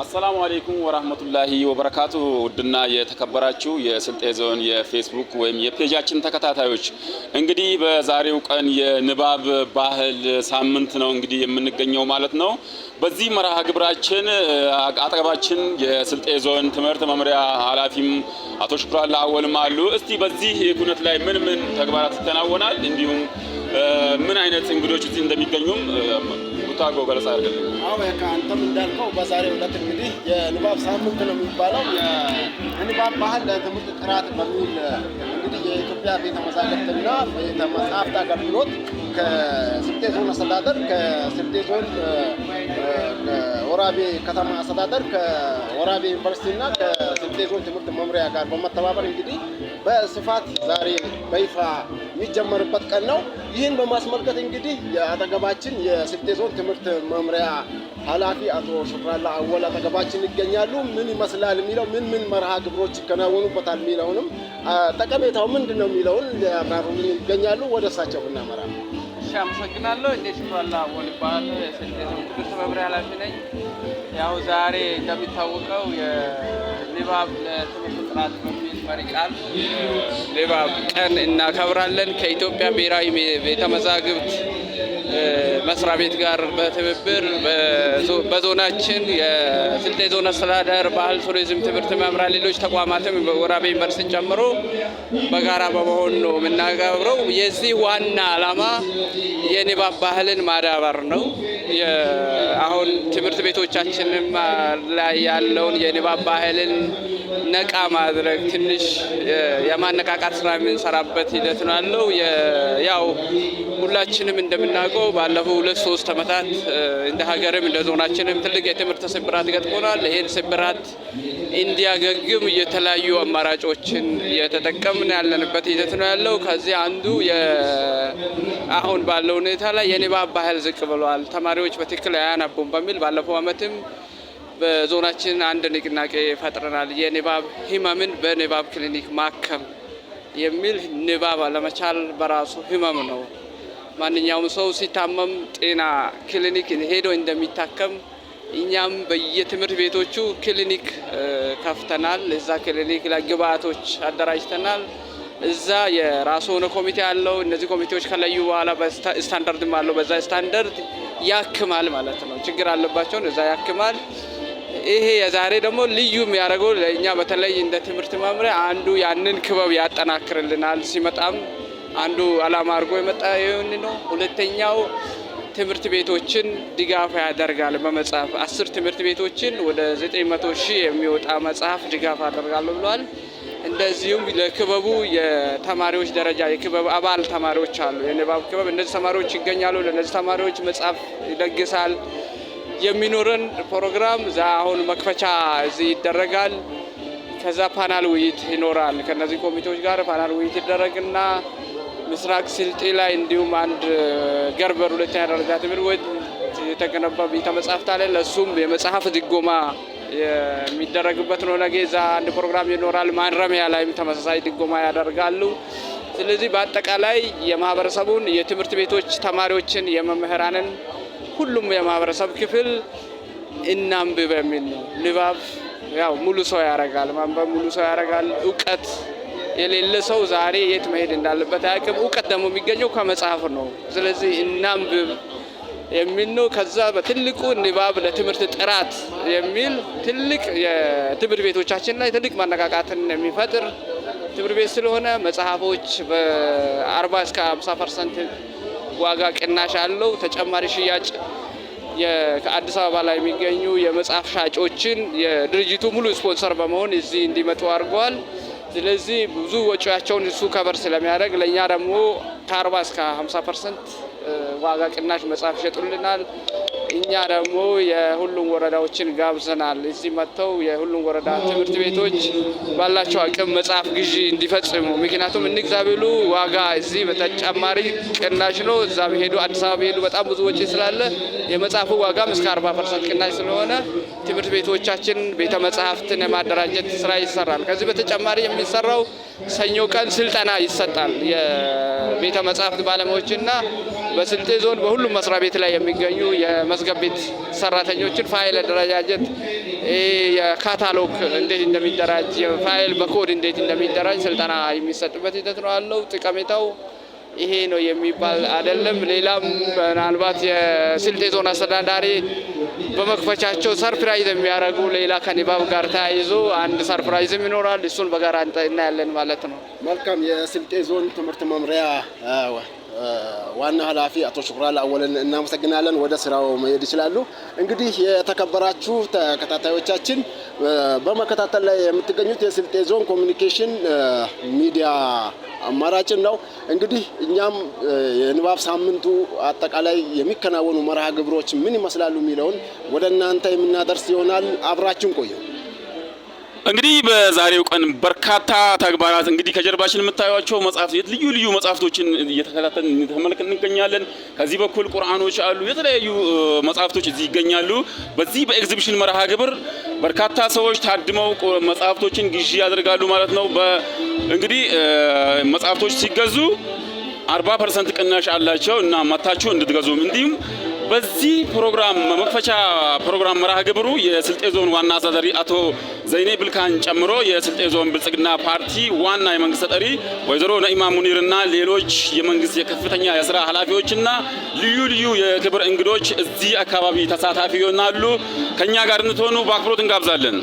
አሰላሙ አለይኩም ወራህመቱላሂ ወበረካቱ። ውድና የተከበራችሁ የስልጤ ዞን የፌስቡክ ወይም የፔጃችን ተከታታዮች እንግዲህ በዛሬው ቀን የንባብ ባህል ሳምንት ነው እንግዲህ የምንገኘው ማለት ነው። በዚህ መርሃ ግብራችን አጠገባችን የስልጤ ዞን ትምህርት መምሪያ ኃላፊም አቶ ሽኩራላ አወልም አሉ። እስቲ በዚህ ኩነት ላይ ምን ተግባራት ይከናወናል እንዲሁም ምን አይነት እንግዶች እዚህ እንደሚገኙም ታጎ ገለጻ አድርገን። አዎ አንተም እንዳልከው በዛሬው ዕለት እንግዲህ የንባብ ሳምንት ነው የሚባለው። የንባብ ባህል ለትምህርት ጥራት በሚል እንግዲህ የኢትዮጵያ ቤተ መዛግብትና ቤተ መጻሕፍት አገልግሎት ከስልጤ ዞን አስተዳደር ከስልጤ ዞን ከወራቤ ከተማ አስተዳደር ከወራቤ ዩኒቨርሲቲና ከስልጤ ዞን ትምህርት መምሪያ ጋር በመተባበር እንግዲህ በስፋት ዛሬ በይፋ የሚጀመርበት ቀን ነው። ይህን በማስመልከት እንግዲህ የአጠገባችን የስልጤ ዞን ትምህርት መምሪያ ኃላፊ አቶ ሽኩራላ አወል አጠገባችን ይገኛሉ። ምን ይመስላል የሚለው ምን መርሃ ግብሮች ይከናወኑበታል የሚለውንም ጠቀሜታው ምንድነው የሚለውን ሊያብራሩልን ይገኛሉ። ወደ እሳቸው ብናመራ። እሺ፣ አመሰግናለሁ። እኔ ሽኩራላ አወል እባላለሁ። የስልጤ ዞን ትምህርት መምሪያ ኃላፊ ነኝ። ያው ዛሬ እንደሚታወቀው የንባብ ለትምህርት ጥራት በሚል መሪ ቃል ንባብ ቀን እናከብራለን። ከኢትዮጵያ ብሔራዊ ቤተ መዛግብት መስሪያ ቤት ጋር በትብብር በዞናችን የስልጤ ዞን አስተዳደር ባህል ቱሪዝም ትምህርት መምሪያ ሌሎች ተቋማትም ወራቤ ዩኒቨርሲቲን ጨምሮ በጋራ በመሆን ነው የምናከብረው። የዚህ ዋና ዓላማ የንባብ ባህልን ማዳበር ነው። አሁን ትምህርት ቤቶቻችንም ላይ ያለውን የንባብ ባህልን ነቃ ማድረግ ትንሽ የማነቃቃት ስራ የምንሰራበት ሂደት ነው ያለው። ያው ሁላችንም እንደምናውቀው ባለፈው 2-3 ዓመታት እንደ ሀገርም እንደ ዞናችንም ትልቅ የትምህርት ስብራት ገጥሞናል። ይህን ስብራት እንዲያገግም የተለያዩ አማራጮችን እየተጠቀምን ያለንበት ሂደት ነው ያለው። ከዚህ አንዱ አሁን ባለው ሁኔታ ላይ የንባብ ባህል ዝቅ ብሏል፣ ተማሪዎች በትክክል አያነቡም በሚል ባለፈው ዓመትም በዞናችን አንድ ንቅናቄ ፈጥረናል። የንባብ ህመምን በንባብ ክሊኒክ ማከም የሚል ንባብ አለመቻል በራሱ ህመም ነው። ማንኛውም ሰው ሲታመም ጤና ክሊኒክ ሄዶ እንደሚታከም እኛም በየትምህርት ቤቶቹ ክሊኒክ ከፍተናል። እዛ ክሊኒክ ላይ ግብአቶች አደራጅተናል። እዛ የራሱ ሆነ ኮሚቴ አለው። እነዚህ ኮሚቴዎች ከለዩ በኋላ ስታንዳርድም አለው። በዛ ስታንዳርድ ያክማል ማለት ነው። ችግር አለባቸውን እዛ ያክማል። ይሄ የዛሬ ደግሞ ልዩ የሚያደርገው ለእኛ በተለይ እንደ ትምህርት መምሪያ አንዱ ያንን ክበብ ያጠናክርልናል። ሲመጣም አንዱ ዓላማ አድርጎ የመጣ ይሁን ነው። ሁለተኛው ትምህርት ቤቶችን ድጋፍ ያደርጋል። በመጽሐፍ 10 ትምህርት ቤቶችን ወደ 900 ሺህ የሚወጣ መጽሐፍ ድጋፍ አደርጋለሁ ብሏል። እንደዚሁም ለክበቡ የተማሪዎች ደረጃ የክበብ አባል ተማሪዎች አሉ። የንባብ ክበብ እነዚህ ተማሪዎች ይገኛሉ። ለነዚህ ተማሪዎች መጽሐፍ ይለግሳል። የሚኖረን ፕሮግራም አሁን መክፈቻ እዚህ ይደረጋል። ከዛ ፓናል ውይይት ይኖራል። ከነዚህ ኮሚቴዎች ጋር ፓናል ውይይት ይደረግና ምስራቅ ስልጤ ላይ እንዲሁም አንድ ገርበር ሁለተኛ ደረጃ ትምህርት ቤት የተገነባ ቤተ መጻሕፍት አለ። ለሱም የመጽሐፍ ድጎማ የሚደረግበት ነው። ነገ እዛ አንድ ፕሮግራም ይኖራል። ማረሚያ ላይም ተመሳሳይ ድጎማ ያደርጋሉ። ስለዚህ በአጠቃላይ የማህበረሰቡን የትምህርት ቤቶች ተማሪዎችን የመምህራንን ሁሉም የማህበረሰብ ክፍል እናንብብ የሚል ነው። ንባብ ያው ሙሉ ሰው ያደርጋል። ማንበብ ሙሉ ሰው ያደርጋል። እውቀት የሌለ ሰው ዛሬ የት መሄድ እንዳለበት አያውቅም። እውቀት ደግሞ የሚገኘው ከመጽሐፍ ነው። ስለዚህ እናንብብ የሚል ነው። ከዛ በትልቁ ንባብ ለትምህርት ጥራት የሚል ትልቅ የትምህርት ቤቶቻችን ላይ ትልቅ ማነቃቃትን የሚፈጥር ትምህርት ቤት ስለሆነ መጽሐፎች በ40 እስከ 50% ዋጋ ቅናሽ አለው። ተጨማሪ ሽያጭ ከአዲስ አበባ ላይ የሚገኙ የመጽሐፍ ሻጮችን የድርጅቱ ሙሉ ስፖንሰር በመሆን እዚህ እንዲመጡ አድርገዋል። ስለዚህ ብዙ ወጪያቸውን እሱ ከበር ስለሚያደርግ ለእኛ ደግሞ ከ40 እስከ 50% ዋጋ ቅናሽ መጽሐፍ ይሸጡልናል። እኛ ደግሞ የሁሉም ወረዳዎችን ጋብዘናል። እዚህ መጥተው የሁሉም ወረዳ ትምህርት ቤቶች ባላቸው አቅም መጽሐፍ ግዢ እንዲፈጽሙ። ምክንያቱም እንግዛ ቢሉ ዋጋ እዚህ በተጨማሪ ቅናሽ ነው። እዛ ቢሄዱ አዲስ አበባ ቢሄዱ በጣም ብዙ ወጪ ስላለ የመጽሐፉ ዋጋም እስከ 40% ቅናሽ ስለሆነ ትምህርት ቤቶቻችን ቤተ መጻሕፍትን የማደራጀት ስራ ይሰራል። ከዚህ በተጨማሪ የሚሰራው ሰኞ ቀን ስልጠና ይሰጣል። የቤተ መጻሕፍት ባለሙያዎችና በስልጤ ዞን በሁሉም መስሪያ ቤት ላይ የሚገኙ የመዝገብ ቤት ሰራተኞችን ፋይል አደረጃጀት፣ የካታሎግ እንዴት እንደሚደራጅ፣ ፋይል በኮድ እንዴት እንደሚደራጅ ስልጠና የሚሰጥበት ሂደት ነው ያለው። ጠቀሜታው ይሄ ነው የሚባል አይደለም። ሌላም ምናልባት የስልጤ ዞን አስተዳዳሪ በመክፈቻቸው ሰርፕራይዝ የሚያደርጉ ሌላ ከንባብ ጋር ተያይዞ አንድ ሰርፕራይዝም ይኖራል። እሱን በጋራ እናያለን ማለት ነው። መልካም። የስልጤ ዞን ትምህርት መምሪያ ዋና ኃላፊ አቶ ሽኩራላ አወልን እናመሰግናለን። ወደ ስራው መሄድ ይችላሉ። እንግዲህ የተከበራችሁ ተከታታዮቻችን በመከታተል ላይ የምትገኙት የስልጤ ዞን ኮሚኒኬሽን ሚዲያ አማራጭን ነው። እንግዲህ እኛም የንባብ ሳምንቱ አጠቃላይ የሚከናወኑ መርሃ ግብሮች ምን ይመስላሉ የሚለውን ወደ እናንተ የምናደርስ ይሆናል። አብራችን ቆዩ። እንግዲህ በዛሬው ቀን በርካታ ተግባራት እንግዲህ ከጀርባችን የምታዩቸው መጽሐፍት ልዩ ልዩ መጽሐፍቶችን እየተከታተልን ተመልክተን እንገኛለን። ከዚህ በኩል ቁርአኖች አሉ፣ የተለያዩ መጽሐፍቶች እዚህ ይገኛሉ። በዚህ በኤግዚቢሽን መርሃ ግብር በርካታ ሰዎች ታድመው መጽሐፍቶችን ግዢ ያደርጋሉ ማለት ነው። እንግዲህ መጽሐፍቶች ሲገዙ 40% ቅናሽ አላቸው እና መታችሁ እንድትገዙ እንዲሁም በዚህ ፕሮግራም መክፈቻ ፕሮግራም መርሃ ግብሩ የስልጤ ዞን ዋና አስተዳዳሪ አቶ ዘይኔ ብልካን ጨምሮ የስልጤ ዞን ብልጽግና ፓርቲ ዋና የመንግስት ተጠሪ ወይዘሮ ነኢማ ሙኒርና ሌሎች የመንግስት የከፍተኛ የስራ ኃላፊዎችና ልዩ ልዩ የክብር እንግዶች እዚህ አካባቢ ተሳታፊ ይሆናሉ። ከኛ ጋር እንድትሆኑ በአክብሮት እንጋብዛለን።